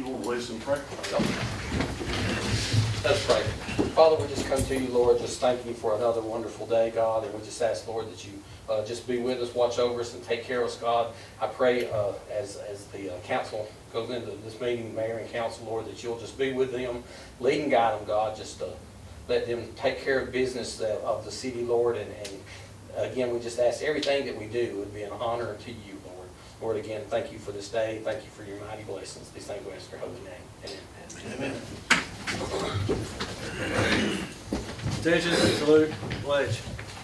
you want to lead us in prayer? Let's pray. Father, we just come to you, Lord, just thanking you for another wonderful day, God, and we just ask, Lord, that you just be with us, watch over us, and take care of us, God. I pray as the council goes into this meeting, mayor and council, Lord, that you'll just be with them, lead and guide them, God. Just let them take care of business of the city, Lord, and again, we just ask everything that we do would be an honor to you, Lord. Lord, again, thank you for this day. Thank you for your mighty blessings. These things we ask in your holy name. Amen. Amen. Attention, salute, pledge.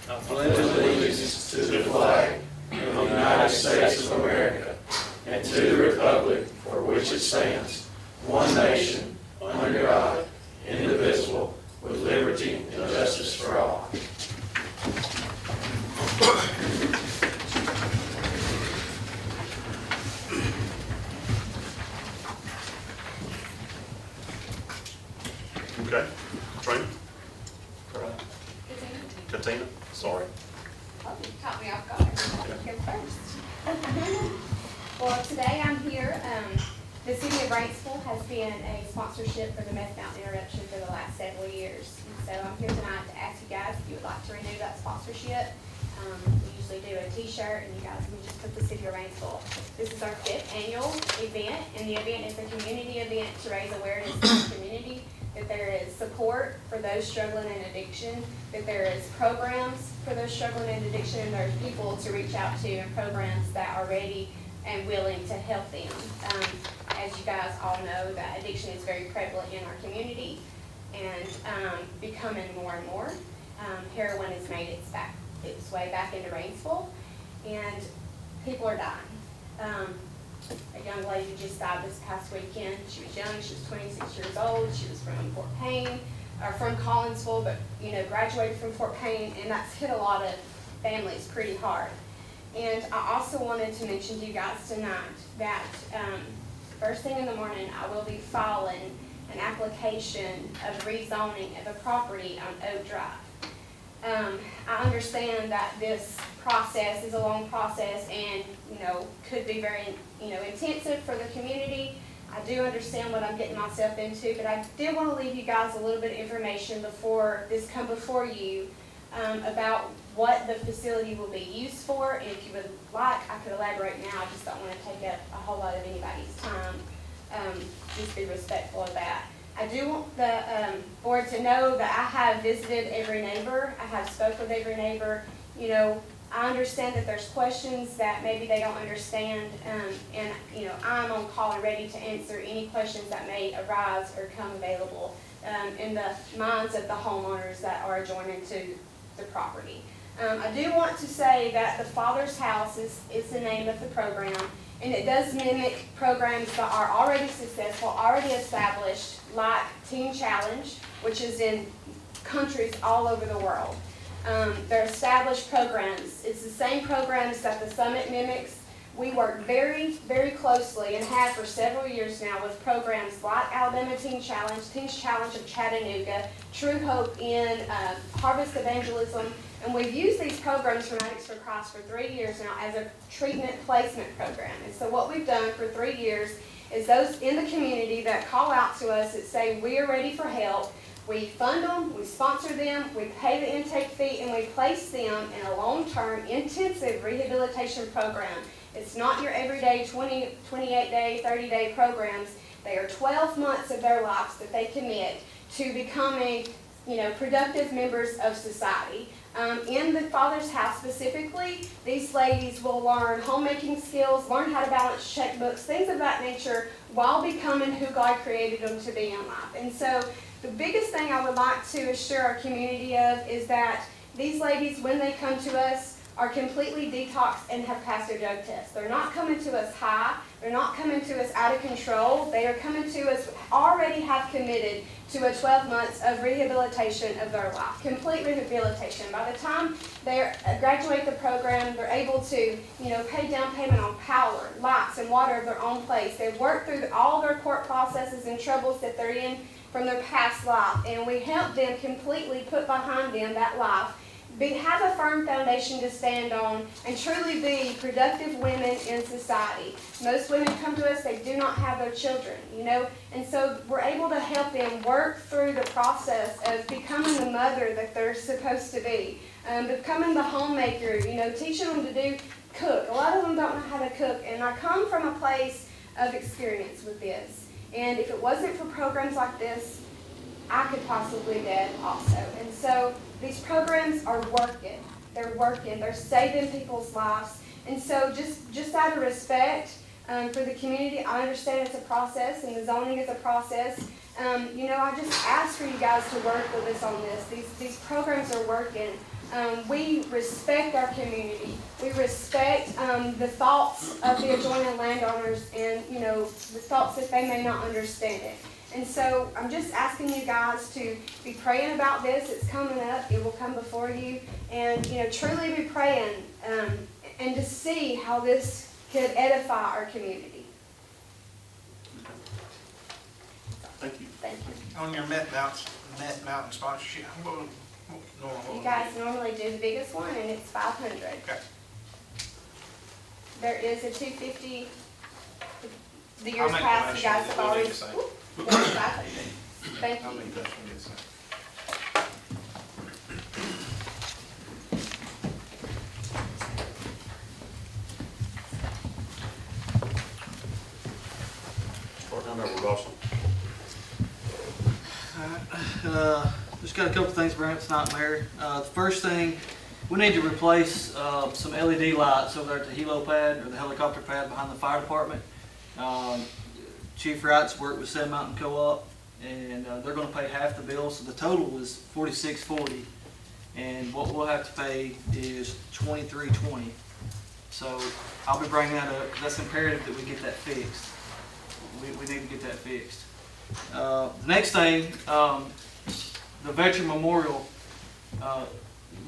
I pledge allegiance to the flag of the United States of America and to the republic for which it stands, one nation, under God, indivisible, with liberty and justice for all. Okay. Trina? Katina? Sorry. Oh, you caught me off guard. Here first. Well, today I'm here. The city of Rainsville has been a sponsorship for the Meth Mountain Interruption for the last several years. And so I'm here tonight to ask you guys if you would like to renew that sponsorship. We usually do a t-shirt, and you guys can just put the city of Rainsville. This is our 5th annual event, and the event is a community event to raise awareness in the community that there is support for those struggling in addiction, that there is programs for those struggling in addiction, and there's people to reach out to and programs that are ready and willing to help them. As you guys all know, that addiction is very prevalent in our community and becoming more and more. Heroin has made its way back into Rainsville, and people are dying. A young lady just died this past weekend. She was young. She was 26 years old. She was from Fort Payne, or from Collinsville, but graduated from Fort Payne, and that's hit a lot of families pretty hard. And I also wanted to mention to you guys tonight that first thing in the morning, I will be filing an application of rezoning of a property on Oak Drive. I understand that this process is a long process and, could be very, intensive for the community. I do understand what I'm getting myself into, but I did want to leave you guys a little bit of information before this come before you about what the facility will be used for. And if you would like, I could elaborate now. I just don't want to take up a whole lot of anybody's time. Just be respectful of that. I do want the board to know that I have visited every neighbor. I have spoke with every neighbor. I understand that there's questions that maybe they don't understand, and I'm on call and ready to answer any questions that may arise or come available in the minds of the homeowners that are adjoining to the property. I do want to say that the Father's House is the name of the program, and it does mimic programs that are already successful, already established, like Teen Challenge, which is in countries all over the world. They're established programs. It's the same programs that the Summit mimics. We work very, very closely and have for several years now with programs like Alabama Teen Challenge, Teens Challenge of Chattanooga, True Hope in Harvest Evangelism, and we've used these programs from Addicts for Christ for 3 years now as a treatment placement program. And so what we've done for 3 years is those in the community that call out to us that say we are ready for help, we fund them, we sponsor them, we pay the intake fee, and we place them in a long-term intensive rehabilitation program. It's not your everyday 28-day, 30-day programs. They are 12 months of their lives that they commit to becoming, productive members of society. In the Father's House specifically, these ladies will learn homemaking skills, learn how to balance checkbooks, things of that nature, while becoming who God created them to be in life. And so the biggest thing I would like to assure our community of is that these ladies, when they come to us, are completely detoxed and have passed their drug test. They're not coming to us high. They're not coming to us out of control. They are coming to us already have committed to a 12 months of rehabilitation of their life, complete rehabilitation. By the time they graduate the program, they're able to, pay down payment on power, lights, and water of their own place. They've worked through all their court processes and troubles that they're in from their past life, and we help them completely put behind them that life have a firm foundation to stand on, and truly be productive women in society. Most women come to us, they do not have their children, you know, and so we're able to help them work through the process of becoming the mother that they're supposed to be, becoming the homemaker, you know, teaching them to cook. A lot of them don't know how to cook, and I come from a place of experience with this. And if it wasn't for programs like this, I could possibly be dead also. And so these programs are working. They're working. They're saving people's lives. And so just out of respect for the community, I understand it's a process, and the zoning is a process. You know, I just ask for you guys to work with us on this. These programs are working. We respect our community. We respect the thoughts of the adjoining landowners, and, you know, the thoughts that they may not understand it. And so I'm just asking you guys to be praying about this. It's coming up. It will come before you. And, you know, truly be praying and to see how this could edify our community. Thank you. Thank you. On your Met Mountain sponsorship, what You guys normally do the biggest one, and it's 500. Okay. There is a 250. The I'll years make the past, you motion guys that have we need already. to say. There's 500. Thank I'll you. make that one get signed. Start down there with Russell. Just got a couple things, Brent, it's not Mary. The first thing, we need to replace some LED lights over there at the helo pad or the helicopter pad behind the fire department. Chief Wright's worked with Seven Mountain Co-op, and they're going to pay half the bill, so the total is $46.40, and what we'll have to pay is $23.20. So I'll be bringing that up because that's imperative that we get that fixed. We need to get that fixed. The next thing, the Veteran Memorial,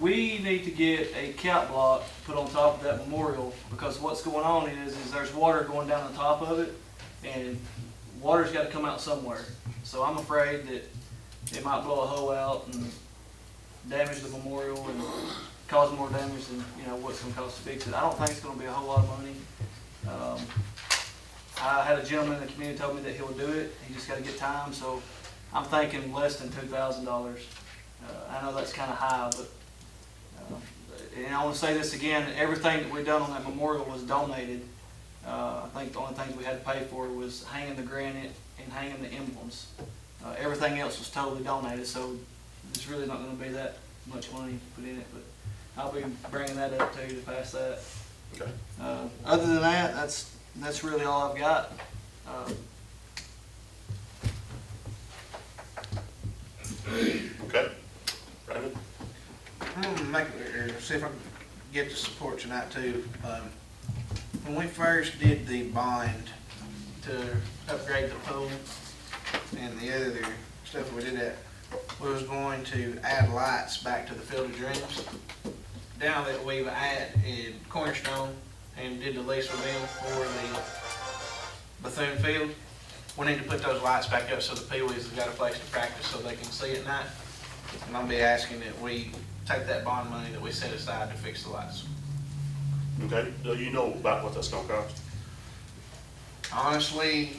we need to get a cap block put on top of that memorial, because what's going on is there's water going down the top of it, and water's got to come out somewhere. So I'm afraid that it might blow a hole out and damage the memorial and cause more damage than, you know, what's going to cost to fix it. I don't think it's going to be a whole lot of money. I had a gentleman in the community told me that he'll do it. He just got to get time, so I'm thinking less than $2,000. I know that's kind of high, but and I want to say this again: everything that we've done on that memorial was donated. I think the only things we had to pay for was hanging the granite and hanging the emblems. Everything else was totally donated, so it's really not going to be that much money put in it. But I'll be bringing that up to you to pass that. Okay. Other than that, that's really all I've got. Okay. Brandon? I'm gonna see if I can get the support tonight too. When we first did the bond to upgrade the pool and the other stuff we did that, we was going to add lights back to the field of dreams. Now that we've added Cornerstone and did the lease with them for the Bethune Field, we need to put those lights back up so the Pee-wees have got a place to practice so they can see at night. And I'll be asking that we take that bond money that we set aside to fix the lights. Okay. Do you know about what that's gonna cost? Honestly,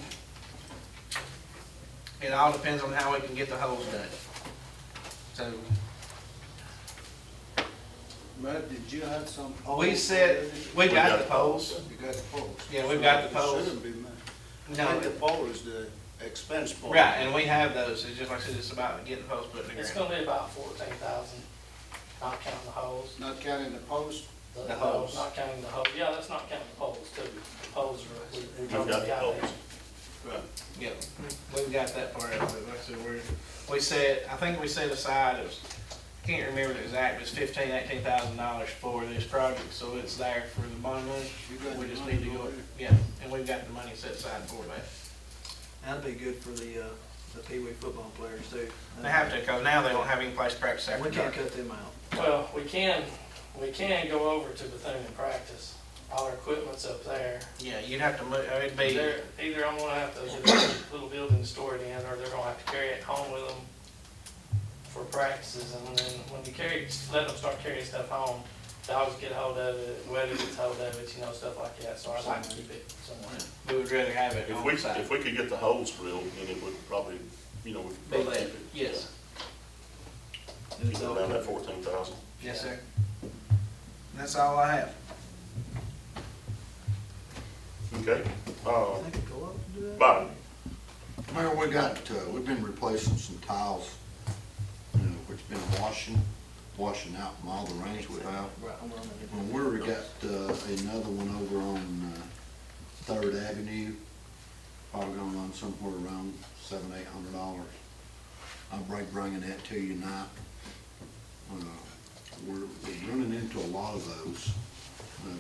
it all depends on how we can get the holes done. So Matt, did you have some? we said, we got the poles. You got the poles? Yeah, we've got the poles. It shouldn't be much. I No, think the pole is the expense part. right, and we have those. It's just like I said, it's about getting the poles put in the It's ground. gonna be about 14,000, not counting the holes. Not counting the post? The holes. Not counting the holes, yeah, that's not counting the poles too. The poles are, we You've told got the the guy poles. that. Right. Yeah, we've got that part of it. Like I said, we said, I think we set aside, it was, I can't remember the exact, but it's $18,000 for this project, so it's there for the bond money. You got We the just money need to go, over there? yeah, and we've got the money set aside for that. That'd be good for the Pee-wee football players too. They have to, because now they don't have any place to practice after We can't dark. cut them out. Well, we can go over to Bethune and practice. All our equipment's up there. Yeah, you'd have to move, it'd be, Either I'm gonna have to get a little building to store it in, or they're gonna have to carry it home with them for practices, and then when you let them start carrying stuff home, dogs get hold of it, weather gets hold of it, stuff like that, so I'd like to keep it somewhere. We would rather have it on site. If we could get the holes drilled, then it would probably, we could Be probably less, keep it. yes. Keep it around that 14,000. Yes, sir. That's all I have. Okay, I think it'd go up to do that. Biden, Mayor, we've been replacing some tiles, which been washing out from all the rains we have. Well, we got, another one over on, 3rd Avenue, probably gonna run somewhere around $700-800. I'll be bringing that to you now. We're running into a lot of those.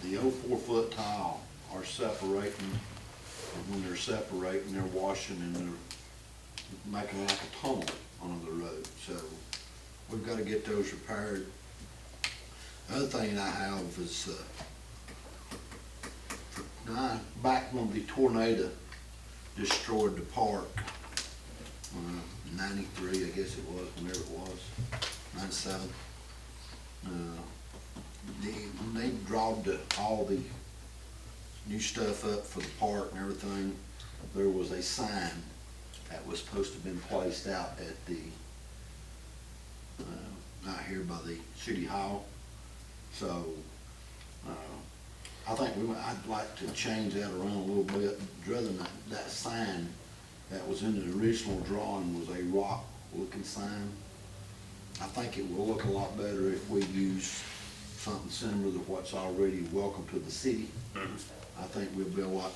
The old 4-foot tile are separating, and when they're separating, they're washing and they're making like a tunnel on the road. So we've got to get those repaired. The other thing I have is, back when the tornado destroyed the park, 93, I guess it was, whenever it was, 97. When they drawed all the new stuff up for the park and everything, there was a sign that was supposed to have been placed out at the, out here by the city hall. So, I think I'd like to change that around a little bit, rather than that sign that was in the original drawing was a rock looking sign. I think it will look a lot better if we use something similar to what's already welcome to the city. I think we'll be it'll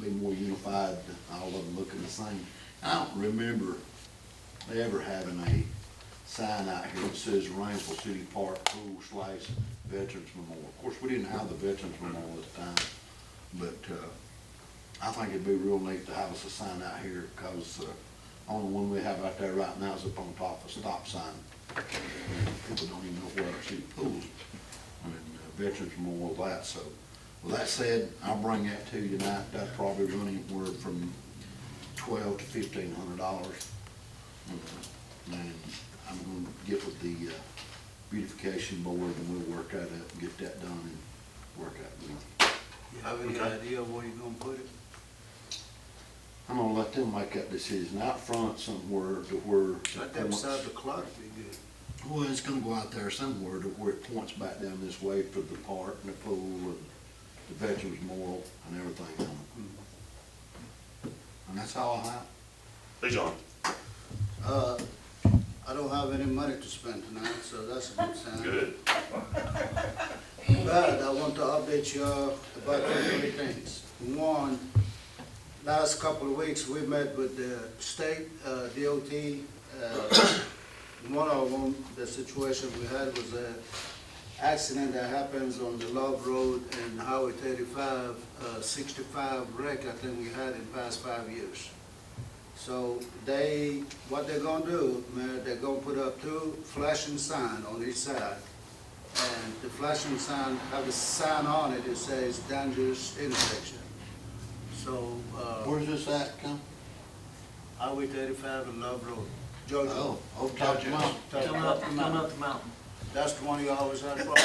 be more unified, all of them looking the same. I don't remember ever having a sign out here that says Rainsville City Park Pool / Veterans Memorial. Of course, we didn't have the Veterans Memorial at the time, but I think it'd be real neat to have us a sign out here, because the only one we have out there right now is up on top of a stop sign. People don't even know where our city pools and Veterans Memorial that. So, with that said, I'll bring that to you tonight. That's probably running anywhere from $1,200 to $1,500. And I'm going to get with the beautification board, and we'll work that up and get that done and work out with you. You have any Okay. idea where you're gonna put it? I'm gonna let them make that decision out front somewhere to where. Right there beside the clock, be good. Well, it's gonna go out there somewhere to where it points back down this way for the park and the pool and the Veterans Memorial and everything on it. And that's all I have. hey, John, I don't have any money to spend tonight, so that's a good sign. good. But I want to update you about three things. One, last couple of weeks, we met with the state DOT. One of them, the situation we had was an accident that happens on the Love Road and Highway 35, 65 wreck I think we had in the past 5 years. So what they're gonna do, Mayor, they're gonna put up 2 flashing signs on each side. And the flashing sign have a sign on it that says dangerous intersection. So, Where's this at, come? Highway 35 and Love Road, Georgia. Oh, top of mountain. Coming up the mountain. That's the one you always had a problem.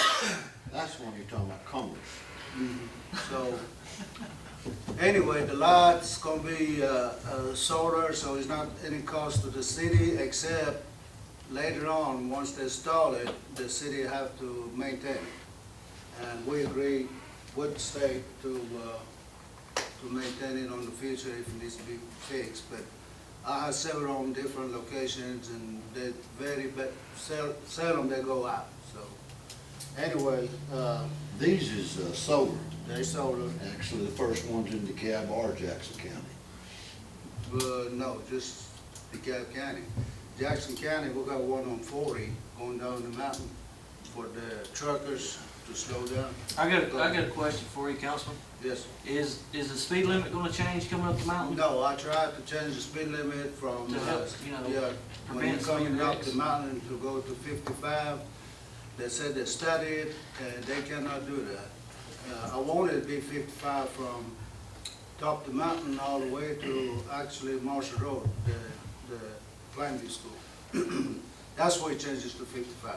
That's the one you're talking about, Commerce. So, anyway, the lot's gonna be solar, so it's not any cost to the city, except later on, once they install it, the city have to maintain it. And we agree with the state to maintain it on the future if it needs to be fixed. But I have several on different locations, and they seldom they go out, so. Anyway, These is solar. they solar, Actually, the first ones in DeKalb are Jackson County. no, just DeKalb County. Jackson County, we got one on 40 going down the mountain for the truckers to slow down. I got a question for you, Councilman. Yes. Is the speed limit gonna change coming up the mountain? No, I tried to change the speed limit from, To help, you know, yeah, when prevent you're coming speed up wrecks. the mountain to go to 55. They said they studied and they cannot do that. I wanted to be 55 from top of the mountain all the way to actually Marshall Road, the primary school. That's why it changes to 55.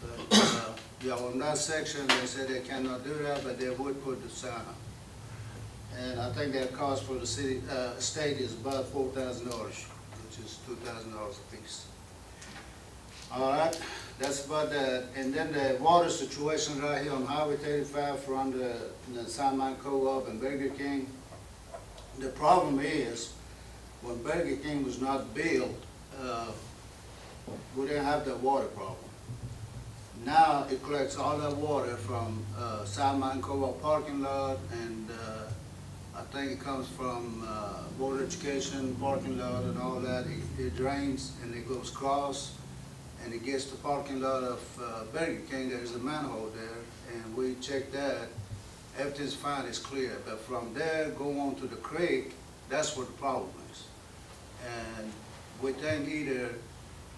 But, yeah, on that section, they said they cannot do that, but they would put the sign up. And I think their cost for the city, state is about $4,000, which is $2,000 a piece. All right, that's about that. And then the water situation right here on Highway 35 from the Simon Co-op and Burger King. The problem is, when Burger King was not built, we didn't have that water problem. Now it collects all that water from Simon Co-op parking lot, and I think it comes from Board of Education parking lot and all that. It drains and it goes across, and it gets the parking lot of Burger King. There's a manhole there, and we checked that. Everything's fine, it's clear. But from there, go on to the creek, that's where the problem is. And we think either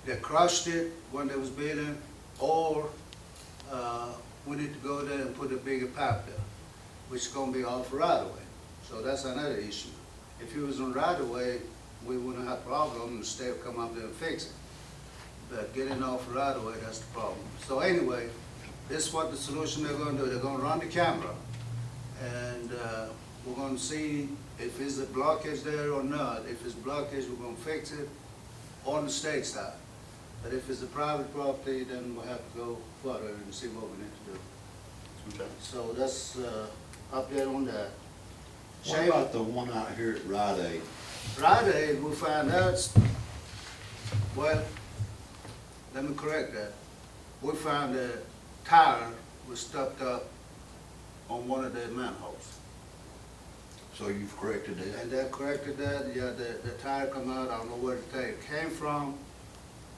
they crushed it when they was building, or we need to go there and put a bigger pipe there, which is gonna be off right away. So that's another issue. If it was on right away, we wouldn't have a problem, and the state would come up there and fix it. But getting off right away, that's the problem. So anyway, this is what the solution they're gonna do. They're gonna run the camera, and we're gonna see if it's a blockage there or not. If it's blockage, we're gonna fix it on the state side. But if it's a private property, then we'll have to go further and see what we need to do. Okay. So that's update on that. What about the one out here at Rite Aid? Friday, we found out, well, let me correct that. We found a tire was stuck up on one of the manholes. So you've corrected that? And that corrected that, yeah, the tire come out, I don't know where the tire came from.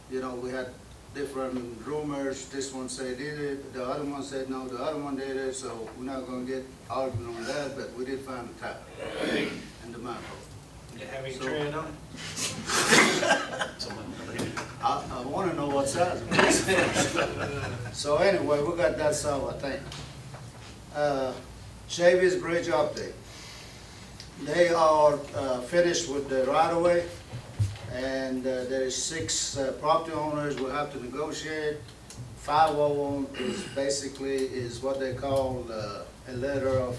You know, we had different rumors, this one said did it, the other one said no, the other one did it, so we're not gonna get arguing on that, but we did find the tire in the manhole. You have any So- tread on it? I wanna know what size it is. So anyway, we got that solved, I think. Chavis Bridge update. They are finished with the right-of-way, and there's 6 property owners will have to negotiate. 5 of them is basically what they call a letter of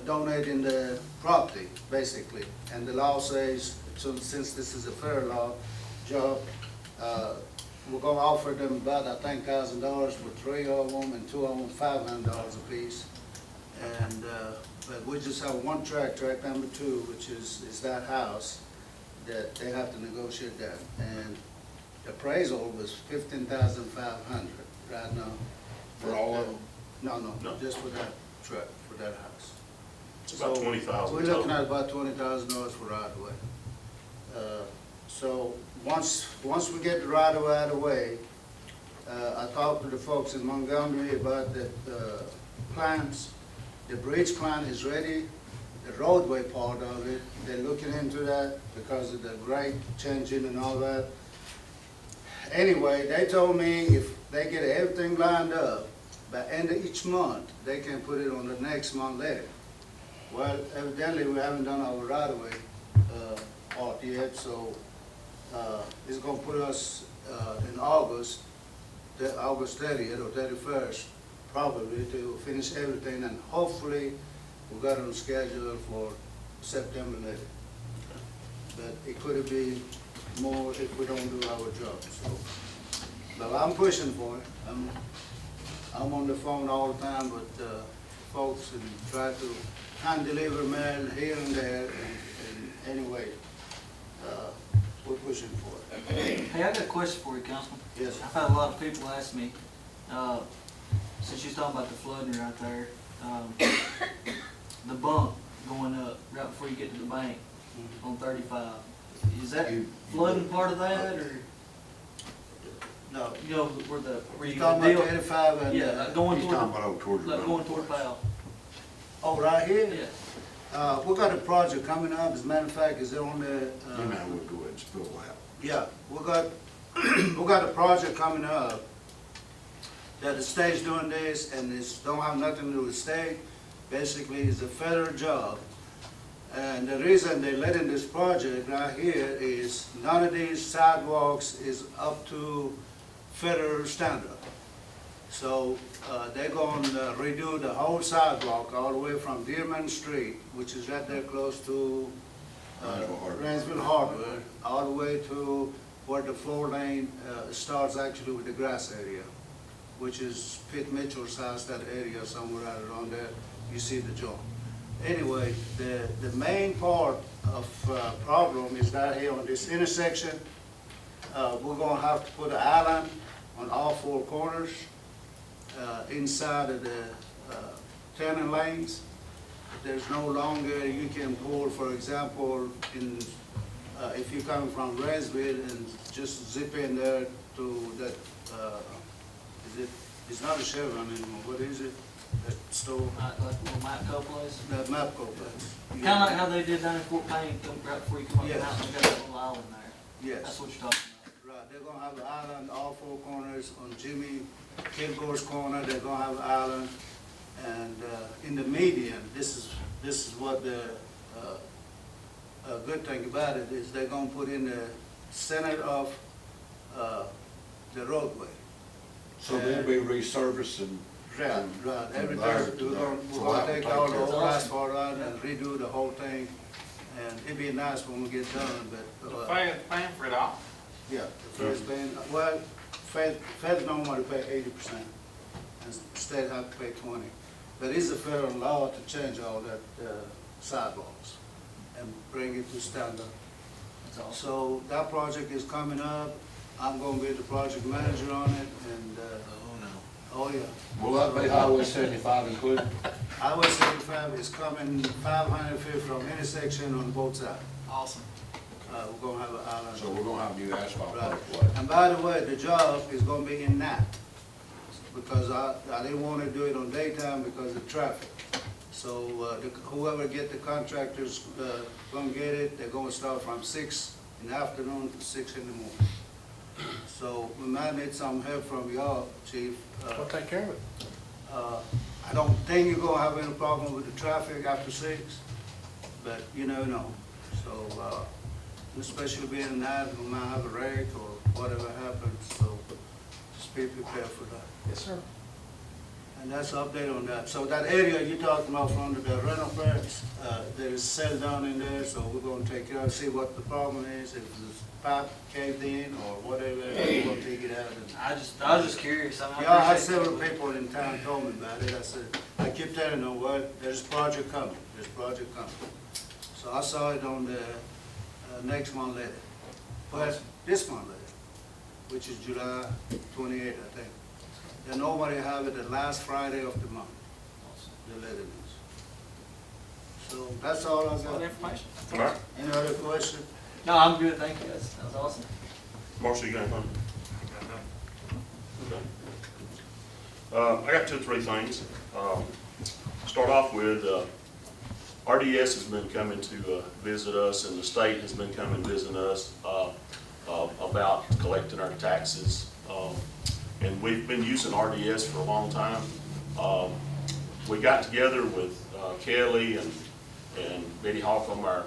donating the property, basically. And the law says, so since this is a fair law job, we're gonna offer them about, I think, $1,000 for 3 of them, and 2 of them $500 apiece. And but we just have one track number 2, which is that house, that they have to negotiate that. And the appraisal was $15,500 right now. For all of them? No, No. just for that track, for that house. It's about So, 20,000 We're looking total. at about $20,000 for right of way. So once we get the right of way out of the way, I talked to the folks in Montgomery about the plans. The bridge plan is ready, the roadway part of it, they're looking into that because of the grade changing and all that. Anyway, they told me if they get everything lined up, by end of each month, they can put it on the next month later. Well, evidently, we haven't done our right-of-way part yet, so it's gonna put us in August 30th or 31st, probably, to finish everything, and hopefully, we got it on schedule for September later. But it could be more if we don't do our job, so. But I'm pushing for it. I'm on the phone all the time with folks and try to hand deliver mail here and there, and anyway, we're pushing for it. Hey, I got a question for you, Councilman. Yes, sir. I've had a lot of people ask me, since you're talking about the flooding right there, the bump going up right before you get to the bank on 35. Is that flooding part of that, or, No, you know, where you you're talking about deal? 85 and, Yeah, going He's toward, talking about over towards the like road. going toward Powell. oh, right here? Yeah. We got a project coming up, as a matter of fact, is on the, You might would go ahead and spill out. yeah, we got a project coming up that the state's doing this, and this don't have nothing to do with the state. Basically, it's a federal job, And the reason they let in this project right here is none of these sidewalks is up to federal standard. So they're going to redo the whole sidewalk all the way from Dearman Street, which is right there close to Rainsville Hardware, all the way to where the 4-lane starts actually with the grass area, which is Pitt Mitchell's house, that area somewhere right around there. You see the joint. Anyway, the main part of problem is that here on this intersection, we're gonna have to put an island on all 4 corners inside of the turning lanes. There's no longer, you can pull, for example, in if you're coming from Rainsville and just zip in there to that, it's not a Chevron anymore, what is it? That store? Like a little Matco place. That Mapco place. Kinda like how they did down in Fort Payne, right before you come up the Yes. mountain, they got that little island there. That's Yes, what you're talking about. right, they're gonna have an island, all 4 corners, on Jimmy Kilgore's corner, they're gonna have an island. And in the median, this is what the good thing about it is they're gonna put in the center of the roadway. So they'll be resurfacing. Right, everything, we're So gonna that take will all take the care of old it. asphalt out and redo the whole thing. And it'd be nice when we get done, The but, fair's paying for it all. yeah, the first paying, well, Fed normally pay 80%, and state have to pay 20. But it's a federal law to change all that sidewalks and bring it to standard. That's awesome. So that project is coming up, I'm gonna be the project manager on it, and, oh yeah. Will that be Highway 75 included? Highway 75 is coming 500 feet from intersection on both sides. Awesome. We're gonna have an island. So we're gonna have new asphalt Right. pathway. And by the way, the job is gonna be in night, because I didn't wanna do it on daytime because of traffic. So whoever get the contractors gonna get it, they're gonna start from 6 in the afternoon to 6 in the morning. So we might need some help from y'all, chief. We'll take care of it. I don't think you're gonna have any problem with the traffic after 6, but you never know. So, especially being at night, we might have a wreck or whatever happens, so just be prepared for that. Yes, sir. And that's an update on that. So that area you're talking about from the rental flats, there is cell down in there, so we're gonna take care of, see what the problem is, if the pipe caved in or whatever, we're gonna take it out. And I was just curious. I yeah, I had appreciate several it. people in town told me about it. I said, I keep telling them, well, there's a project coming, there's a project coming. So I saw it on the next month letter. Well, this month letter, which is July 28th, I think. They normally have it the last Friday of the month, the letter is. So that's all I That's all the got. information. All right, Any other question? No, I'm good, thank you. That was awesome. Marshall, you got anything? Okay. I got 2 or 3 things. Start off with, RDS has been coming to visit us, and the state has been coming visiting us about collecting our taxes. And we've been using RDS for a long time. We got together with Kelly and Betty Holcomb, our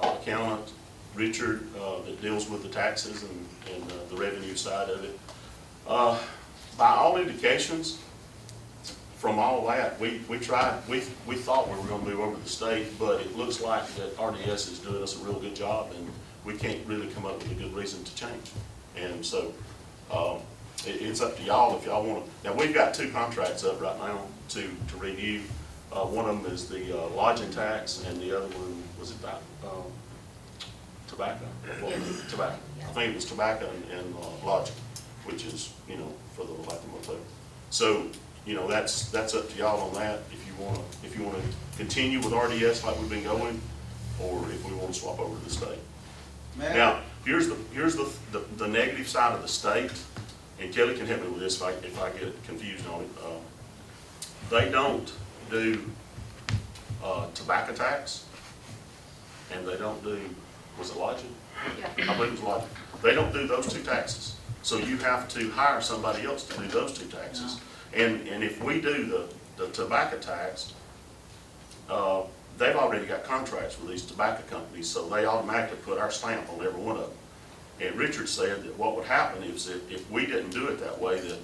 accountant, Richard, that deals with the taxes and the revenue side of it. By all indications, from all that, we thought we were gonna move over to the state, but it looks like that RDS is doing us a real good job, and we can't really come up with a good reason to change. And so, it's up to y'all if y'all wanna, now we've got 2 contracts up right now to review. One of them is the lodging tax, and the other one, was it tobacco? Tobacco. I think it was tobacco and lodging, which is, for the like the motel. So, that's up to y'all on that, if you wanna continue with RDS like we've been going, or if we wanna swap over to the state. Man, Now, here's the negative side of the state, and Kelly can help me with this if I get confused on it. They don't do tobacco tax, and they don't do, was it lodging? I believe it was lodging. They don't do those 2 taxes, so you have to hire somebody else to do those 2 taxes. And if we do the tobacco tax, they've already got contracts with these tobacco companies, so they automatically put our stamp on every one of them. And Richard said that what would happen is if we didn't do it that way, that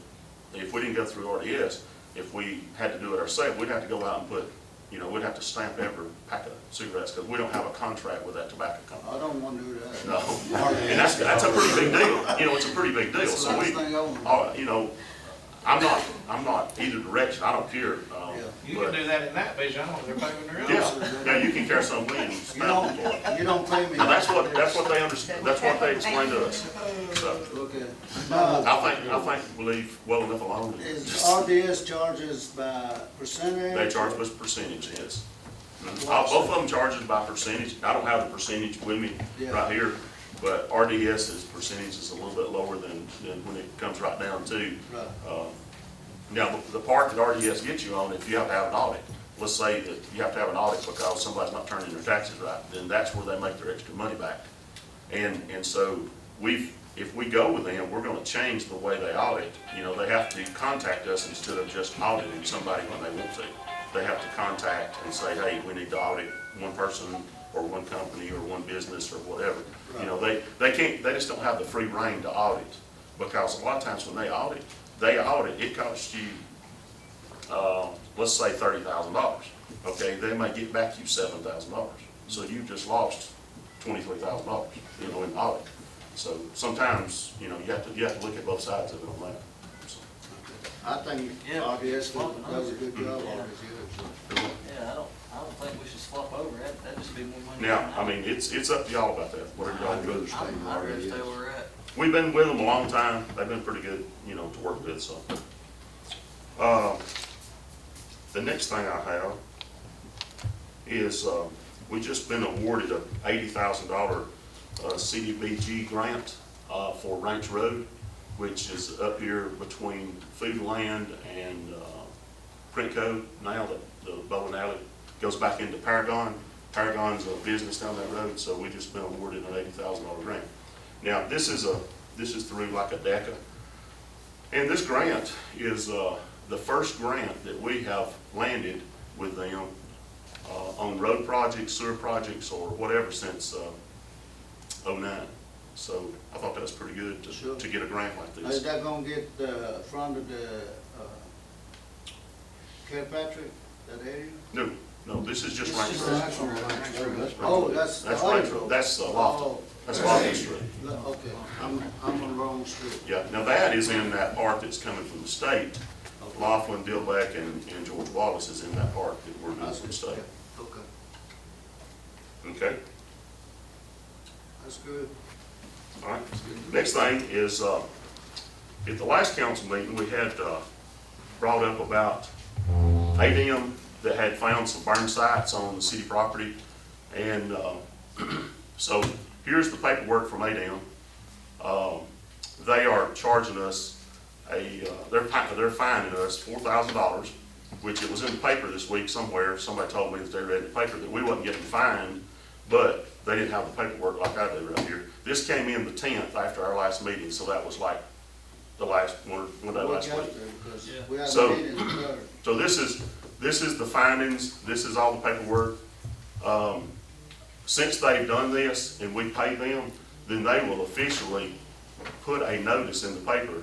if we didn't go through RDS, if we had to do it ourselves, we'd have to go out and put, we'd have to stamp every pack of cigarettes, because we don't have a contract with that tobacco company. I don't wanna do that. No, and that's a pretty big deal, it's a pretty big deal, That's the so last we, thing I wanna I'm not either direction, I don't care. You but- can do that in that vision, they're paying the real. Yeah, you can carry some in and You stamp it for it. You don't pay me. Now, that's what they understand, that's what they explained to us, so. Okay. I think we'll leave well enough alone. Is RDS charges by percentage? They charge us percentage, yes. Both of them charges by percentage. I don't have the percentage with me Yeah. right here, but RDS's percentage is a little bit lower than when it comes right down to. Right. Now, the part that RDS gets you on, if you have to have an audit, let's say that you have to have an audit because somebody's not turning their taxes right, then that's where they make their extra money back. And so if we go with them, we're gonna change the way they audit. They have to contact us instead of just auditing somebody when they want to. They have to contact and say, hey, we need to audit one person or one company or one business or whatever. They just don't have the free rein to audit, because a lot of times when they audit, it costs you, let's say $30,000. Okay, they might get back you $7,000. So you just lost $23,000, in audit. So sometimes, you have to look at both sides of it on that. So, I think Yeah. RDS does a good job on it. Yeah, I don't think we should swap over, that'd just be more money. Now, I mean, it's up to y'all about that, whatever y'all I'd rather do. stay with I'd rather stay RDS. where we're at. We've been with them a long time, they've been pretty good, to work with, so. The next thing I have is, we just been awarded a $80,000 CDBG grant for Ranch Road, which is up here between Food Land and Printco. Now that the bowling alley goes back into Paragon. Paragon's a business down that road, so we just been awarded an $80,000 grant. Now, this is through like a DECA. And this grant is the first grant that we have landed with them on road projects, sewer projects, or whatever since '09. So I thought that was pretty good Sure. to get a grant like Is this. that gonna get funded Kirkpatrick, that area? No, this is just It's Ranch just Road. Oh, that's the That's other Ranch Road, road. that's Lofton, Oh, that's Lofton Street. Okay, I'm on the wrong street. Yeah, now that is in that part that's coming from the state. Laughlin, Dillbeck, and George Wallace is in that part that we're doing from the state. Okay, Okay, that's good. all right. Next thing is, at the last council meeting, we had brought up about ADM that had found some burn sites on the city property. And so here's the paperwork from ADM. They are charging us they're fining us $4,000, which it was in the paper this week somewhere. Somebody told me that they read the paper that we wasn't getting fined, but they didn't have the paperwork like I do right here. This came in the 10th after our last meeting, so that was like the last one day last week. Because we had So- a meeting there. So this is the findings, this is all the paperwork. Since they've done this and we pay them, then they will officially put a notice in the paper.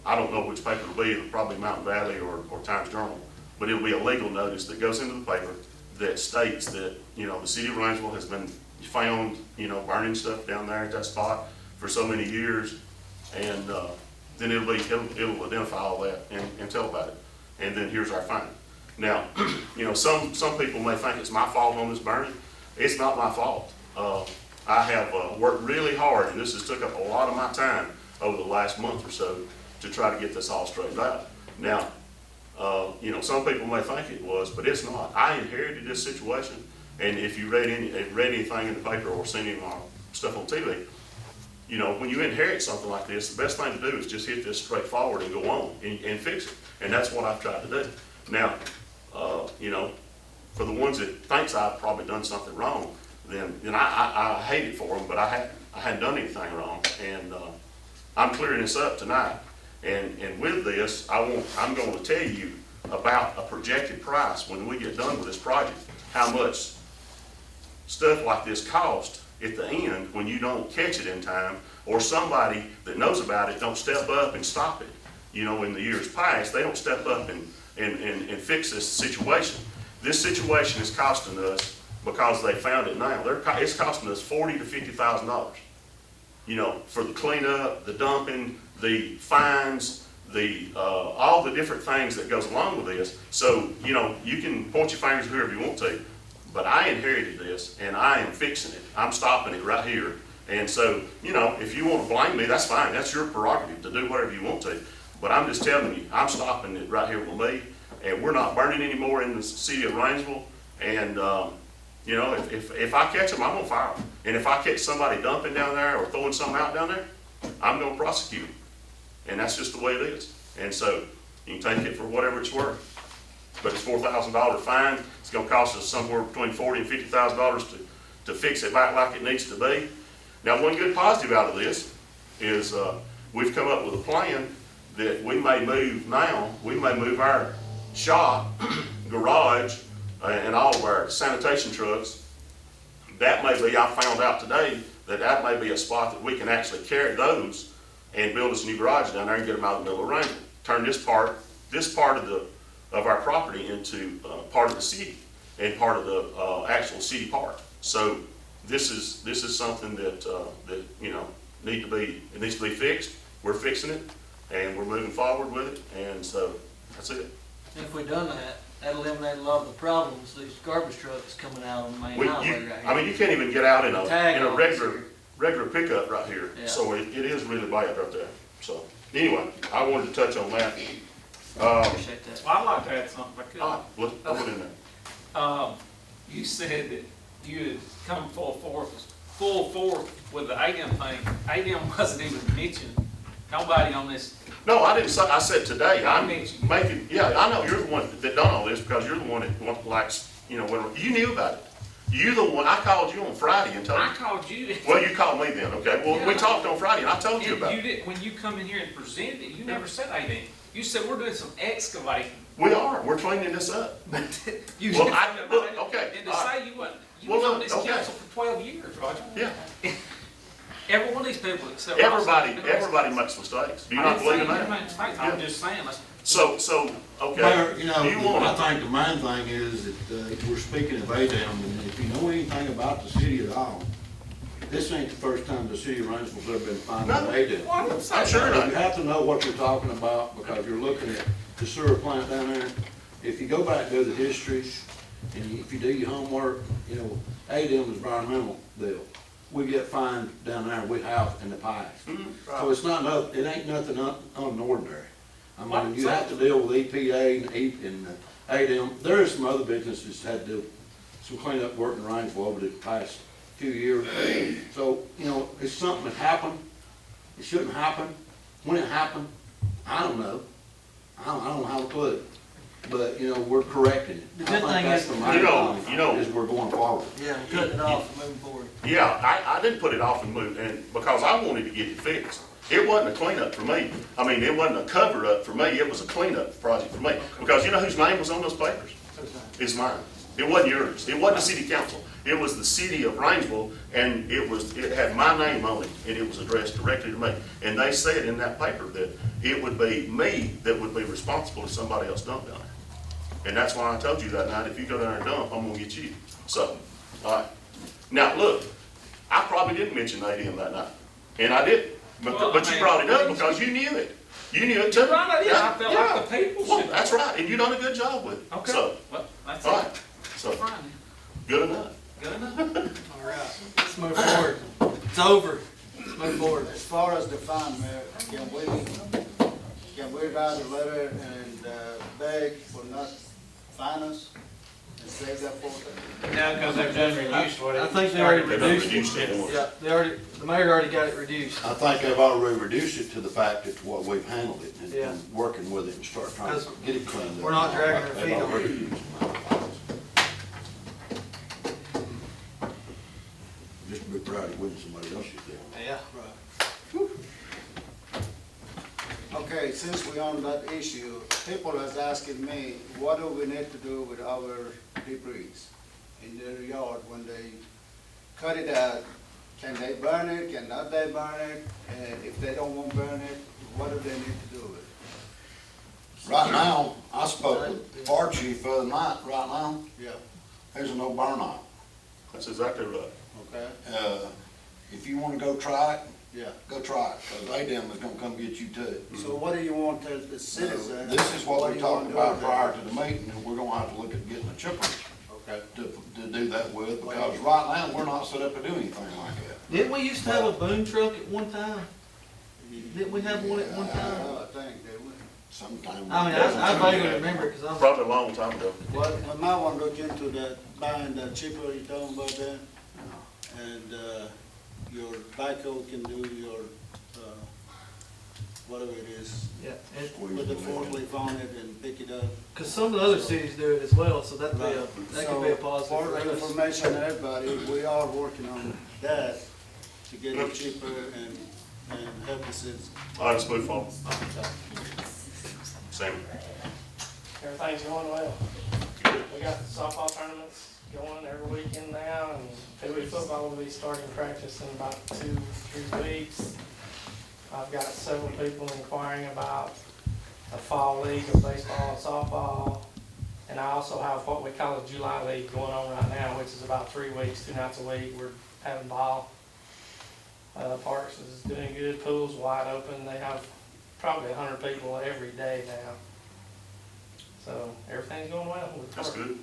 I don't know which paper it'll be, it'll probably Mountain Valley or Times Journal, but it'll be a legal notice that goes into the paper that states that, the city of Rainsville has been found, burning stuff down there at that spot for so many years. And, then it'll identify all that and tell about it. And then here's our fine. Now, some people may think it's my fault on this burning. It's not my fault. I have worked really hard, and this has took up a lot of my time over the last month or so to try to get this all straightened out. Now, some people may think it was, but it's not. I inherited this situation, and if you read anything in the paper or seen any of my stuff on TV, when you inherit something like this, the best thing to do is just hit this straight forward and go on and fix it. And that's what I've tried to do. Now, for the ones that thinks I've probably done something wrong, then I hate it for them, but I hadn't done anything wrong. And I'm clearing this up tonight. And with this, I'm going to tell you about a projected price when we get done with this project, how much stuff like this costs at the end when you don't catch it in time, or somebody that knows about it don't step up and stop it. You know, in the years past, they don't step up and fix this situation. This situation is costing us, because they found it now, it's costing us $40,000 to $50,000. You know, for the cleanup, the dumping, the fines, all the different things that goes along with this. So, you know, you can point your fingers at whoever you want to, but I inherited this and I am fixing it. I'm stopping it right here. And so, you know, if you want to blame me, that's fine. That's your prerogative to do whatever you want to. But I'm just telling you, I'm stopping it right here with me, and we're not burning anymore in the city of Rainsville. And, you know, if I catch them, I'm gonna fire them. And if I catch somebody dumping down there or throwing something out down there, I'm gonna prosecute them. And that's just the way it is. And so you can take it for whatever it's worth. But it's $4,000 fine. It's gonna cost us somewhere between $40,000 and $50,000 to fix it back like it needs to be. Now, one good positive out of this is we've come up with a plan that we may move now. We may move our shop, garage, and all of our sanitation trucks. That may be, I found out today, that may be a spot that we can actually carry those and build us a new garage down there and get them out of the middle of Rainsville. Turn this part of our property into part of the city and part of the actual city park. So this is something that you know needs to be fixed. We're fixing it and we're moving forward with it, and so that's it. And if we done that, that eliminated a lot of the problems, these garbage trucks coming out on the main highway right here. I mean, you can't even get out in a Tag regular pickup right here. Yeah. So it is really bad right there. So anyway, I wanted to touch on that. Appreciate that. Well, I'd like to add something if I could. Let's put it in there. You said that you had come full forth with the ADM thing. ADM wasn't even mentioned. Nobody on this. No, I didn't say, I said today, I I'm mentioned. making, yeah, I know you're the one that done all this because you're the one that likes, you know, whatever. You knew about it. You the one, I called you on Friday and told I you. called you. Well, you called me then, okay? Well, we talked on Friday and I told you And about you it. did, when you come in here and presented it, you never said ADM. You said we're doing some excavating. We are, we're cleaning this up. You Well, didn't I- say look, about it. okay, And to all right. say you wasn't, you Well, was on look, this okay. council for 12 years, Roger. Yeah, Every one of these people except Ross, everybody makes mistakes. Do you not believe in that? I'm just saying, So, okay. Mayor, you know, Do you want I it? think the main thing is that if we're speaking of ADM, and if you know anything about the city at all, this ain't the first time the city of Rainsville's ever been fined by No. ADM. well, I don't say I'm sure that. not. You have to know what you're talking about because you're looking at the sewer plant down there. If you go back to the history and if you do your homework, you know, ADM is environmental deal. We get fined down there, we have in the past. So it's not, it ain't nothing unordinary. I mean, you have to deal with EPA and ADM. There is some other businesses that had to do some cleanup work in Rainsville over the past few years. So, you know, it's something that happened. It shouldn't happen. When it happened, I don't know. I don't have a clue. But, you know, we're correcting it. The I good think thing that's is- the You main know, thing, is we're going forward. Yeah, we're cutting it off and moving forward. Yeah, I didn't put it off and move, and because I wanted to get it fixed. It wasn't a cleanup for me. I mean, it wasn't a cover-up for me, it was a cleanup project for me. Because you know whose name was on those papers? It's mine. It wasn't yours. It wasn't the city council. It was the city of Rainsville, and it had my name on it, and it was addressed directly to me. And they said in that paper that it would be me that would be responsible if somebody else dumped down there. And that's why I told you that night, if you go down there and dump, I'm gonna get you. So, all right. Now, look, I probably didn't mention ADM that night, and I didn't. Well, But I you mean, brought it up because you knew it. You knew it too. You're right, I did. I felt Yeah, like the people Well, should. that's right, and you done a good job with it. Okay, So, well, that's all it. right, so, Fine, good enough. good enough. All right, let's move forward. It's over. Let's move forward. As far as the fine, Mayor, can we write a letter and beg for not fine us and save that $4,000? No, because they've done reduced what it. I think they already They done reduced reduced it. it. Yeah, the mayor already got it reduced. I think they've already reduced it to the fact that what we've handled it Yeah. and working with it and start trying to get it cleaned up. We're not dragging our They've feet on it. already reduced it. Just to be proud of winning somebody else's deal. Yeah. Right. Okay. Okay, since we're on that issue, people is asking me, what do we need to do with our debris in their yard when they cut it out? Can they burn it, cannot they burn it? And if they don't want to burn it, what do they need to do with it? Right now, I spoke with the fire chief the other night, right now, Yeah, there's a no burn on. That's exactly right. okay, If you wanna go try it, yeah. go try it, cause ADEM is gonna come get you too. So what do you want the citizens? This is what do we you talked want to about do prior with to the meeting, and we're gonna have to look at getting a chipper Okay. to do that with, because right now, we're not set up to do anything like that. Didn't we used to have a boom truck at one time? Didn't we have one at one time? I think they will. Sometime. I mean, I vaguely remember it, cause I'm, Probably a long time ago. Well, we might want to look into that, buying the chipper you talking about that. And, your backhoe can do your, whatever it is, yeah, put the forklift on it and pick it up. cause some of the other cities do it as well, so that could be a So, positive for for the us. information to everybody, we are working on that to get it cheaper and help the citizens. All right, let's move forward. Sam. Everything's going well. We got the softball tournaments going every weekend now, and Pee Wee football will be starting practice in about 2-3 weeks. I've got several people inquiring about a fall league of baseball and softball. And I also have what we call a July league going on right now, which is about 3 weeks, 2 nights a week. We're having ball. Parks is doing good, pool's wide open. They have probably 100 people every day now. So everything's going well. That's good.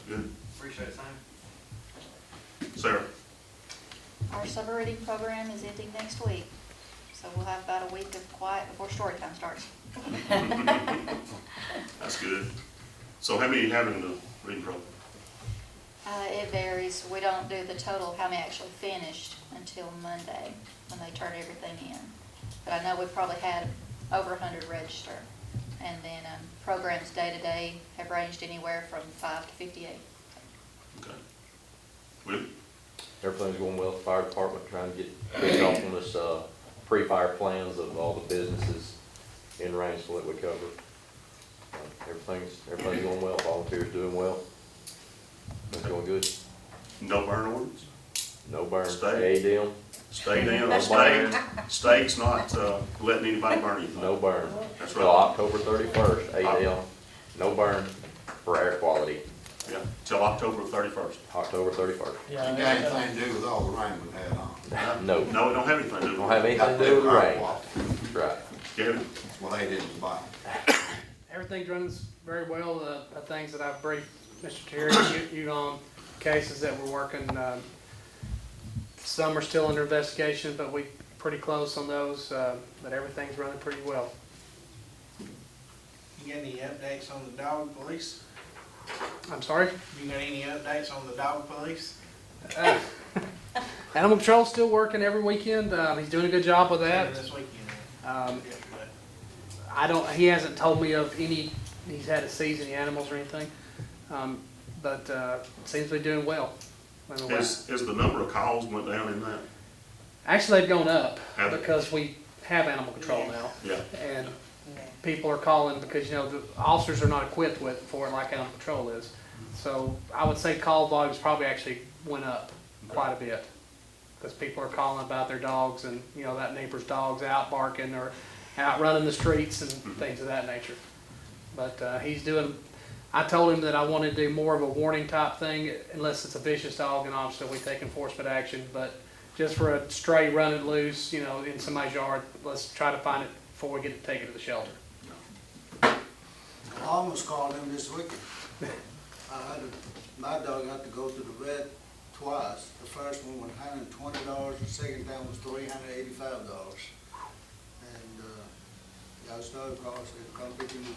Good. Appreciate it, Sam. Sarah. Our summer reading program is ending next week, so we'll have about a week of quiet before story time starts. That's good. So how many you have in the reading program? It varies. We don't do the total of how many actually finished until Monday, when they turn everything in. But I know we've probably had over 100 register. And then programs day-to-day have ranged anywhere from 5 to 58. Okay. Willie? Everything's going well at the fire department, trying to get kicked off on this, pre-fire plans of all the businesses in Rainsville that we cover. Everything's going well, volunteers doing well. It's going good. No burn orders? No burn. Stay. ADM, Stay down. State's not letting anybody burn anything. no burn. That's Till right. October 31st, ADM, no burn for air quality, Yeah, till October 31st. October 31st. Yeah, Ain't got anything to do with all the rain we've had on. No, No, it don't have anything to do with it. don't have anything to do with the rain. That's right. Kevin? That's what they did in the bottom. Everything runs very well. The things that I've briefed Mr. Terry, you on, cases that we're working, some are still under investigation, but we pretty close on those, but everything's running pretty well. You got any updates on the dog police? I'm sorry? You got any updates on the dog police? Animal Control's still working every weekend. He's doing a good job with that. This weekend, yesterday. He hasn't told me of any, he's had to seize any animals or anything, but seems to be doing well. Has the number of calls went down in that? Actually, they've gone up Have they? because we have animal control now. Yeah. And people are calling because, the officers are not equipped for it like animal control is. So I would say call volumes probably actually went up quite a bit. Because people are calling about their dogs and, that neighbor's dog's out barking or out running the streets and things of that nature. But I told him that I want to do more of a warning type thing unless it's a vicious dog, and obviously we take enforcement action. But just for a stray running loose, in somebody's yard, let's try to find it before we take it to the shelter. I almost called him this weekend. My dog had to go to the vet twice. The first one was $120, the second time was $385. And, I started calling, said, come pick him up.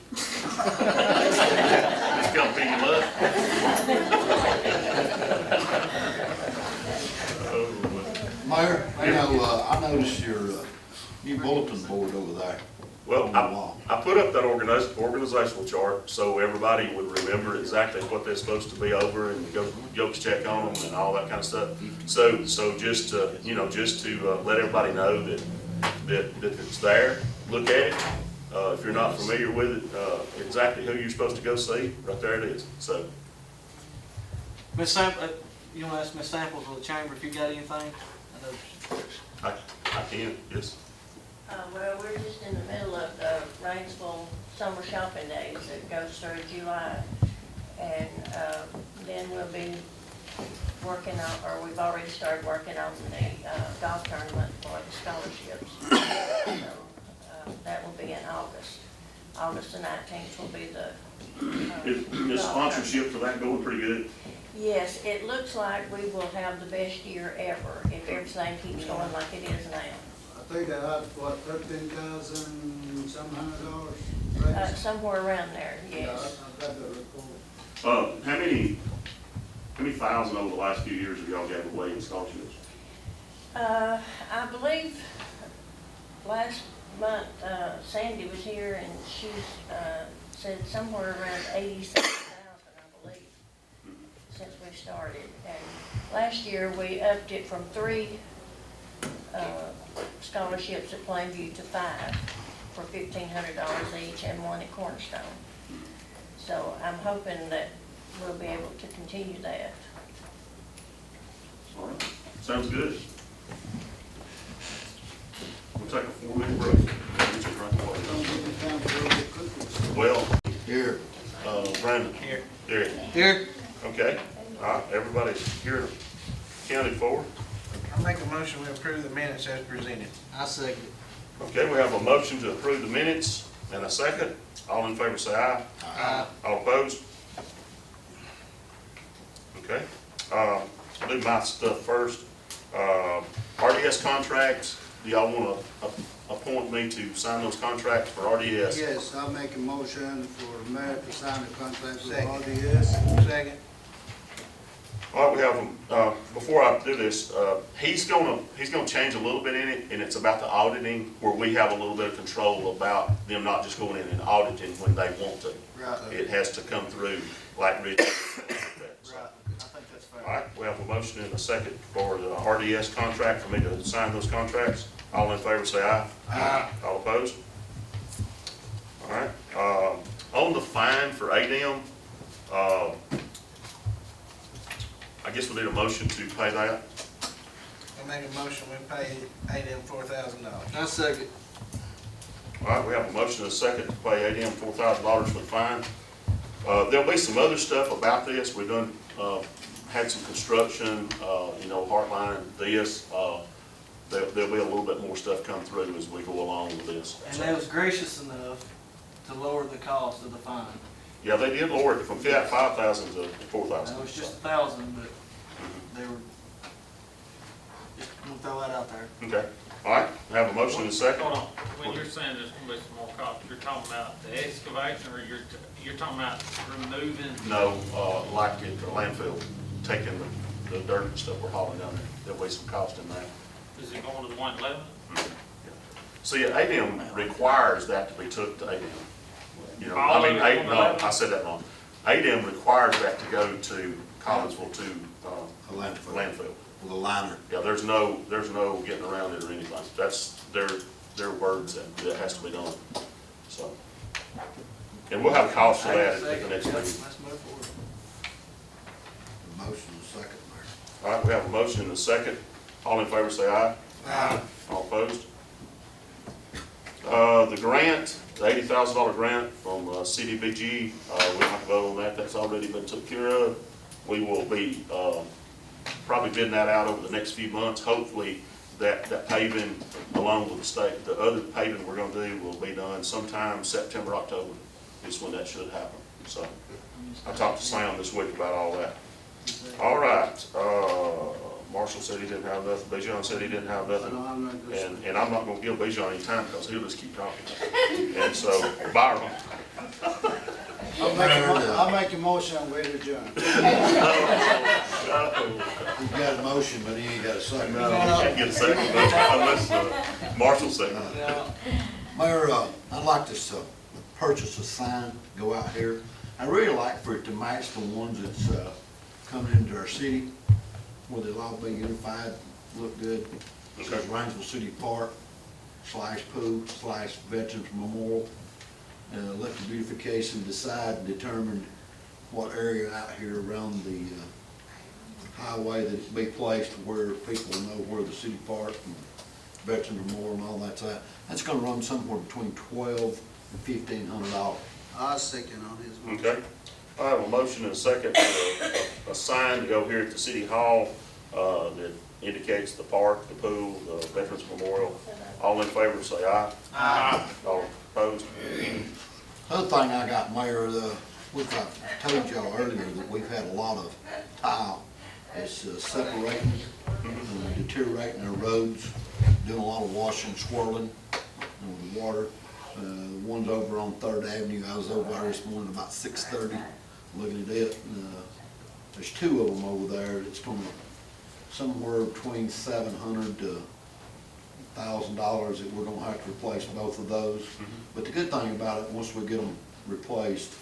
Just come pick him up. Mayor, I noticed your new bulletin board over there. Well, I put up that organizational chart so everybody would remember exactly what they're supposed to be over and go yokes check on them and all that kind of stuff. So just to let everybody know that it's there. look at it. If you're not familiar with it, exactly who you're supposed to go see, right there it is. So, Miss you wanna ask Miss Samples of the chamber if you got anything? I know. I can, yes. Well, we're just in the middle of the Rainsville Summer Shopping Days that goes through July. And then we'll be working on, or we've already started working on the golf tournament for the scholarships. So that will be in August. August the 19th will be the Is golf sponsorship for that going pretty good? tournament. Yes, it looks like we will have the best year ever if everything keeps going like it is now. I think I had, what, $13,000 some $100? Somewhere around there, Yeah, yes. I got that report. How many thousand over the last few years have y'all gave away in scholarships? I believe last month Sandy was here and she said somewhere around 87,000, I believe, since we started. And last year we upped it from 3 scholarships at Plainview to 5 for $1,500 each and 1 at Cornerstone. So I'm hoping that we'll be able to continue that. All right, sounds good. We'll take a 4-minute break. Well, Here. Brandon. Here. Derek. Here, Okay, all right, everybody's here counted for. I make a motion we approve the minutes as presented. I second it. Okay, we have a motion to approve the minutes and a second. All in favor say aye. Aye. All opposed? Okay, I'll do my stuff first. RDS contracts, do y'all want to appoint me to sign those contracts for RDS? Yes, I'll make a motion for the mayor to sign the contract with Second. RDS. Second. All right, we have, before I do this, he's gonna change a little bit in it, and it's about the auditing, where we have a little bit of control about them not just going in and auditing when they want to. Right. It has to come through like Rich. Right, I think that's fair. All right, we have a motion and a second for the RDS contract, for me to sign those contracts. All in favor say aye. Aye. All opposed? All right, on the fine for ADM, I guess we need a motion to pay that. I make a motion we pay them $4,000. I second. All right, we have a motion and a second to pay ADM $4,000 for the fine. There'll be some other stuff about this. We've done, had some construction, Heartline, this. There'll be a little bit more stuff come through as we go along with this. And they was gracious enough to lower the cost of the fine. Yeah, they did lower it from 5,000 to 4,000. It was just 1,000, but they were, just gonna throw that out there. Okay, all right, I have a motion and a second. Hold on, when you're saying there's gonna be some more costs, you're talking about the excavation, or you're talking about removing? No, like at the landfill, taking the dirt and stuff we're hauling down there. There'll be some cost in that. Is it going to the 111? See, ADM requires that to be took to ADM. All of it on No, 11? I said that wrong. ADM requires that to go to Collinsville to A landfill. landfill. With a liner. Yeah, there's no getting around it or anything. That's their words that has to be done, so. And we'll have a cost for that at the next meeting. Let's move forward. The motion is second, Mayor. All right, we have a motion and a second. All in favor say aye. Aye. All opposed? The grant, the $80,000 grant from CDBG, we don't have to vote on that. That's already been took care of. We will be probably bidding that out over the next few months. Hopefully, that paving along with the state, the other paving we're gonna do will be done sometime September, October is when that should happen. So I talked to Sam this week about all that. All right, Marshall said he didn't have nothing, Bijan said he didn't have nothing. No, I'm not gonna- And I'm not gonna give Bijan any time because he'll just keep talking. And so, Byron. I'll make a motion with adjourn. He's got a motion, but he ain't got a second. No, we can't get a second unless Marshall second. Mayor, I'd like to purchase a sign, go out here. I really like for it to match the ones that's coming into our city, where they'll all be unified, look good. It says Rainsville City Park, / pool / Veterans Memorial. Let the beautification decide and determine what area out here around the highway that it be placed where people know where the city park and Veterans Memorial and all that's at. That's gonna run somewhere between $1,200 and $1,500. I'll second on his motion. Okay. I have a motion and a second for a sign to go here at the city hall that indicates the park, the pool, the Veterans Memorial. All in favor, say aye. Aye. All opposed? Other thing I got, Mayor, I told y'all earlier that we've had a lot of tile. It's separating, deteriorating our roads, doing a lot of washing, swirling with the water. The one's over on 3rd Avenue. I was over there this morning about 6:30 looking at it. There's 2 of them over there. It's going to somewhere between $700 to $1,000 that we're going to have to replace both of those. But the good thing about it, once we get them replaced,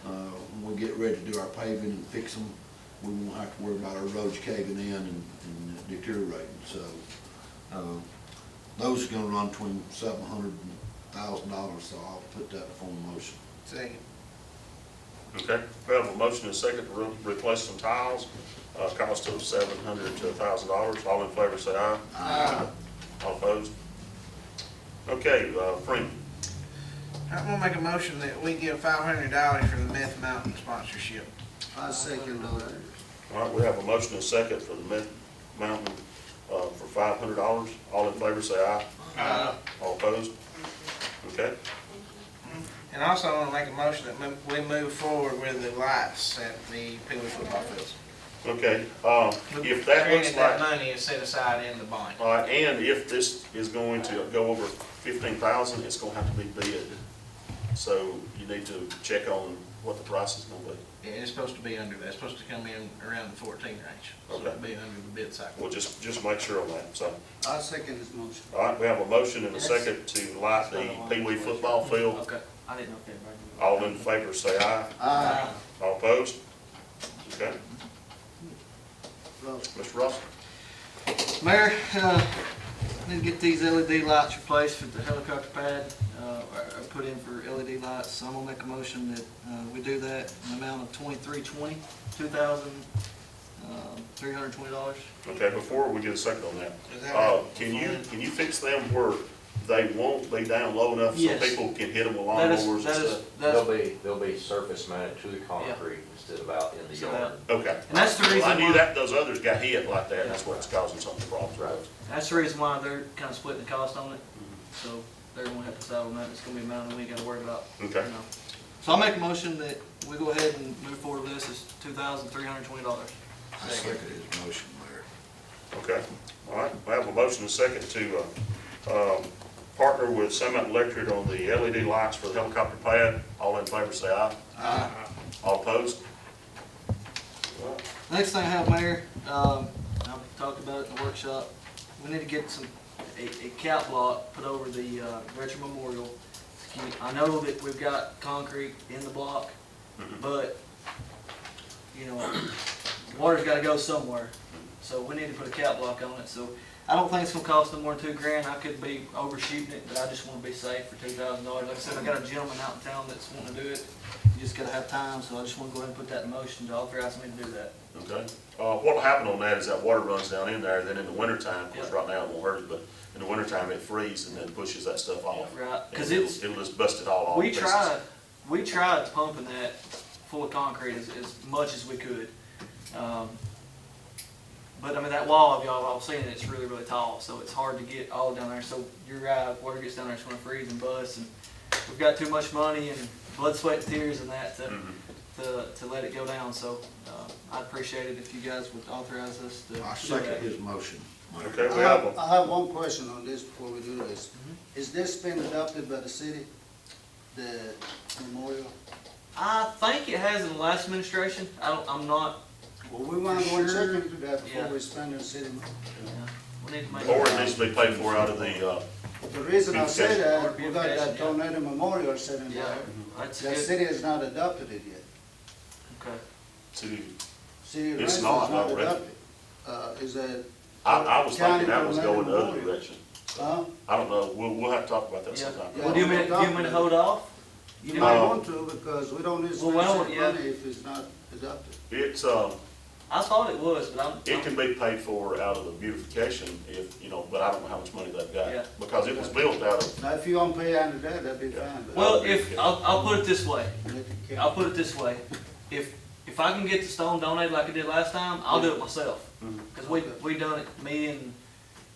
when we get ready to do our paving and fix them, we won't have to worry about our roads caving in and deteriorating. So those are going to run between $700 and $1,000, so I'll put that in form of motion. Second. Okay. We have a motion and a second to replace some tiles, cost of $700 to $1,000. All in favor, say aye. Aye. All opposed? Okay, Freeman. I'm gonna make a motion that we give $500 for the Meth Mountain sponsorship. I'll second on that. All right, we have a motion and a second for the Meth Mountain for $500. All in favor, say aye. Aye. All opposed? Okay. And also I wanna make a motion that we move forward with the lights at the Pee Wee football fields. Okay, if that looks Created that like, money is set aside in the bond. and if this is going to go over 15,000, it's gonna have to be bid. So you need to check on what the price is gonna be. Yeah, it's supposed to be under that. It's supposed to come in around the 14 range. So Okay. it'll be under the bid cycle. We'll just make sure on that, so. I'll second his motion. All right, we have a motion and a second to light the Pee Wee football field. Okay, I didn't know if everybody. All in favor, say aye. Aye. All opposed? Okay, Ross. Mr. Ross? Mayor, need to get these LED lights replaced for the helicopter pad, or put in for LED lights, so I'm gonna make a motion that, we do that in the amount of $2,320. Okay, before we get a second on that, Is that right? can you fix them where they won't be down low enough so Yes. people can hit them with That is, lawnmowers and that is, stuff? They'll be surface mounted to the concrete instead of out in the So yard. Okay. And that's the Well, reason I knew why- that, those others got hit like that, and that's what's causing some of the problems. Right. that's the reason why they're kinda splitting the cost on it, so they're gonna have to settle on that, it's gonna be a amount that we ain't gotta worry about. Okay. you know. So I'll make a motion that we go ahead and move forward with this, it's $2,320. I second his motion, Mayor. Okay, all right, I have a motion and a second to, partner with Summit Electric on the LED lights for the helicopter pad. All in favor, say aye. Aye. All opposed? Next thing I have, Mayor, I've talked about it in the workshop, we need to get a cap block put over the Veteran Memorial. I know that we've got concrete in the block, but, you know, water's gotta go somewhere, so we need to put a cap block on it, so I don't think it's gonna cost no more than $2,000, I could be overshooting it, but I just wanna be safe for $2,000. Like I said, I got a gentleman out in town that's wanting to do it, you just gotta have time, so I just wanna go ahead and put that in motion to authorize me to do that. Okay. What'll happen on that is that water runs down in there, then in the wintertime, of course, Yep. right now it won't hurt it, but in the wintertime it freezes and then pushes that stuff off. Right, And 'cause it'll just bust it all off. we tried pumping that full of concrete as much as we could. But I mean, that wall of y'all, I've seen it's really, really tall, so it's hard to get all down there. So you're right, water gets down there, it's gonna freeze and bust, and we've got too much money and blood, sweat, and tears in that to let it go down. So I'd appreciate it if you guys would authorize us to I do second that. his motion, Mayor. Okay, we have a, I have one question on this before we do this. Is this been adopted by the city, the memorial? I think it has in the last administration. I'm not. Well, we want to go and check Sure. into that before Yeah. we spend the city money. We need to make. or it needs to be paid for out of the, The reason I say Beautification. that, we got that Beautification, yeah. tornado memorial sitting Yeah, there. that's The good. city has not adopted it yet. Okay. city. City of It's Rainsville not has not already. adopted. Is that? I was thinking County that was tornado going the other memorial. direction. Huh? I don't know, we'll have to talk about that Yeah. sometime. Well, do you want me to hold off? You might want to, because we don't need to Well, why spend don't- yeah. money if it's not adopted. It's, I thought it was, but it can be paid for out of the beautification if, but I don't know how much money they've Yeah. got. Because it was built out of, Now, if you don't pay under that, that'd be fine. but Well, if, I'll put it this way. let it count. I'll put it this way. If I can get the stone donated like I did last time, I'll do it myself. Mhm. Cause we done it, me and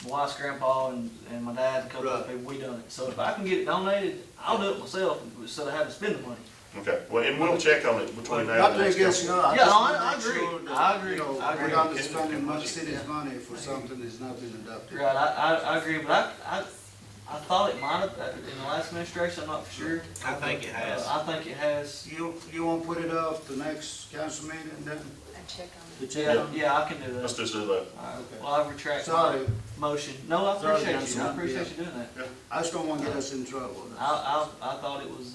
my wife's grandpa and my dad and a couple of Right. people, we done it. So if I can get it donated, I'll do it myself instead of having to spend the money. okay, well, and we'll check on it between now and Nothing next against council. you, I Yeah, just no, wanna I make agree. sure that, I agree. you know, I agree. we're not spending much city's money for something that's not been adopted. Right, I agree, but I thought it might have, in the last administration, I'm not for sure. I think it has. I think it has. You won't put it off the next council meeting then? And check on To it. check on? Yeah, I can do Let's that. just do that. All right, well, I retract my Sorry, motion. No, I Sorry, appreciate you. I Councilman. appreciate you doing that. I just don't wanna get us in trouble. I thought it was,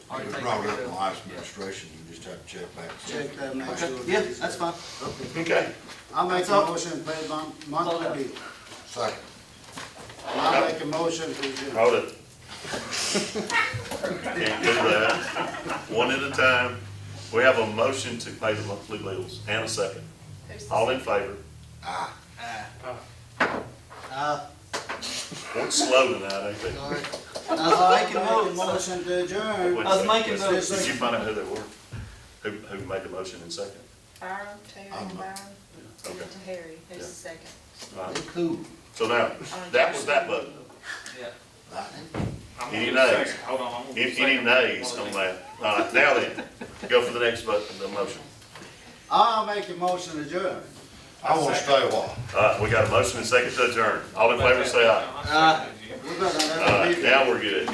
already It was taken brought care up in of. the last administration, you just have to check back. Check that, make Okay, sure. yeah, that it's- that's fine. Okay. Okay, I'll make That's a all. motion and pay all I monthly got. bill. Second. I'll make a motion to adjourn. hold it. Can't do that. One at a time. We have a motion to pay the monthly bills and a second. All in favor? Ah. We're slow tonight, ain't they? I was making I'll make a notes. motion to adjourn. Wait I a was second. making Did notes. you find out who they were? Who made the motion in second? Byron, Terry, I'm- Byron, and Okay. then to Harry, who's Yeah. the second. All right. They cool. So now, that was that vote. Yeah. Lightning. I'm Any gonna do nays? second. Hold on, I'm gonna do Any second. nays on that? All right, now then, go for the next vote, the motion. I'll make a motion to adjourn. I wanna stay a while. All right, we got a motion and second to adjourn. All in favor, say aye. We're gonna have All a right, meeting. now we're good.